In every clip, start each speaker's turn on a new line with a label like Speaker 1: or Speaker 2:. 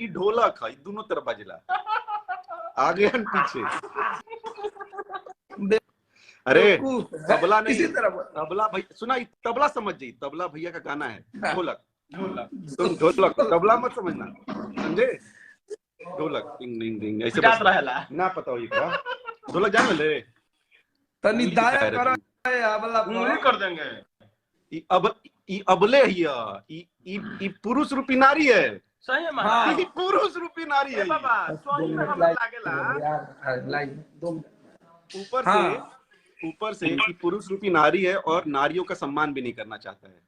Speaker 1: ई ढोलक है, दोनों तरफ बजला, आगे और पीछे। अरे तबला नहीं, तबला भैया सुना, तबला समझ जाइए, तबला भैया का गाना है, ढोलक तुम ढोलक, तबला मत समझना, समझे? ढोलक टिंग टिंग टिंग ऐसे बस ना पता हो, ये ढोलक जान ले
Speaker 2: तनी दाया कर देंगे।
Speaker 1: ई अबले हिया, ई पुरुष रूपी नारी है।
Speaker 2: सही है महाराज,
Speaker 1: पुरुष रूपी नारी है
Speaker 2: बाबा, सही में हम लागेला।
Speaker 1: ऊपर से कि पुरुष रूपी नारी है और नारियों का सम्मान भी नहीं करना चाहता है,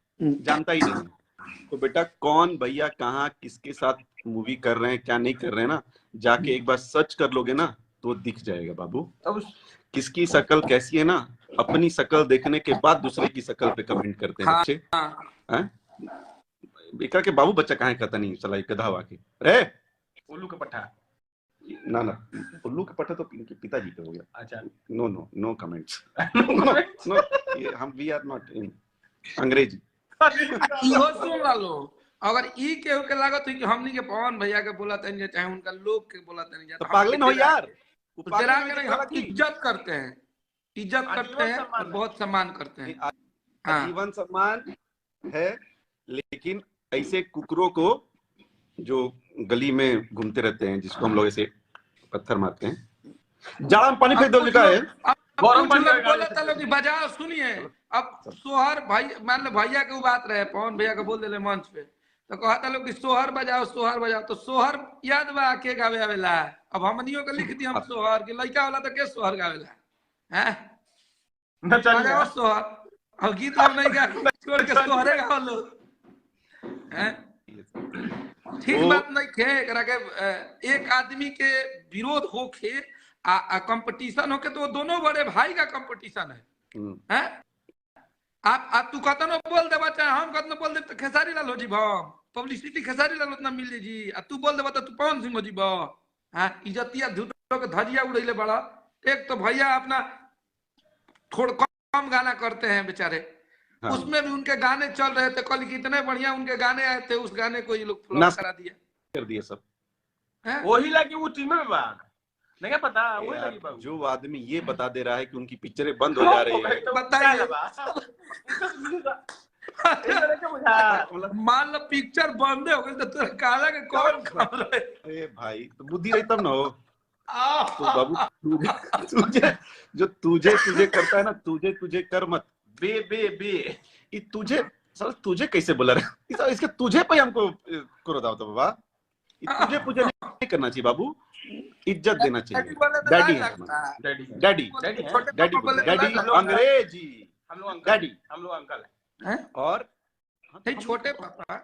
Speaker 1: जानता ही नहीं। तो बेटा कौन भैया कहाँ किसके साथ मूवी कर रहे हैं क्या नहीं कर रहे हैं ना, जाके एक बार सर्च कर लोगे ना तो दिख जाएगा बाबू। किसकी शक्ल कैसी है ना, अपनी शक्ल देखने के बाद दूसरे की शक्ल पे कमेंट करते हैं बच्चे। बेकार के बाबू बच्चा कहाँ कहता नहीं चला गधा हुआ के रे
Speaker 2: उल्लू का पट्टा
Speaker 1: ना उल्लू का पट्टा तो इनके पिताजी पे हो गया।
Speaker 2: अच्छा
Speaker 1: नो कमेंट्स नो हम वी आर नॉट इन अंग्रेजी।
Speaker 2: इहो सुन लो, अगर ई केहू के लागत है कि हमनी के पवन भैया के बोला तनी चाहे उनका लोग के बोला तनी
Speaker 1: तो पागल न हो यार,
Speaker 2: इज्जत करते हैं और बहुत सम्मान करते हैं।
Speaker 1: जीवन सम्मान है, लेकिन ऐसे कुकरों को जो गली में घूमते रहते हैं, जिसको हम लोग ऐसे पत्थर मारते हैं, जाड़ा में पानी फेंक दो लिखा है,
Speaker 2: गरम पानी बोला था लोग बजाओ। सुनिए, अब सोहर भाई मान लो भैया के बात रहे, पवन भैया के बोल दिले मंच पे, तो कहता लोग कि सोहर बजाओ तो सोहर याद बा के गावे आवेला। अब हमनियों के लिख दी हम सोहर के, लड़का वाला तो के सोहर गावेला हैं बजाओ सोहर, अब गीत लोग नहीं गा छोड़ के सोहरे गाओ लोग हैं। ठीक बात नहीं खे, एकरा के एक आदमी के विरोध होके आ कंपटीशन होके, तो दोनों बड़े भाई का कंपटीशन है। आप तू कतनो बोल दे चाहे हम कतनो बोल दे, तो खेसारी लाल हो जी हम पब्लिसिटी खेसारी लाल उतना मिल जी, आ तू बोल दे तू पवन सिंह हो जी इज्जतिया झूठों के धजिया उड़ैले बड़ा। एक तो भैया अपना थोड़ा कम गाना करते हैं बेचारे, उसमें भी उनके गाने चल रहे थे, कल कितने बढ़िया उनके गाने आए थे, उस गाने को ये लोग फ्लॉप करा दिया
Speaker 1: कर दिया सब।
Speaker 2: वही लगी वो टीम में बात नहीं पता, वही लगी
Speaker 1: जो आदमी ये बता दे रहा है कि उनकी पिक्चरें बंद हो जा रही है,
Speaker 2: बताइए मान लो पिक्चर बंद हो गई तो तुझे काला के कौन खबर है?
Speaker 1: अरे भाई तो बुद्धि रही तब ना हो तो बाबू, तुझे करता है ना, तुझे कर मत बे तुझे सर, तुझे कैसे बोला रहे इसके तुझे पे हमको करो दाओ तो बाबा, तुझे पूजा नहीं करना चाहिए बाबू, इज्जत देना चाहिए। डैडी अंग्रेजी,
Speaker 2: हम लोग अंकल है और
Speaker 1: और
Speaker 2: छोटे पापा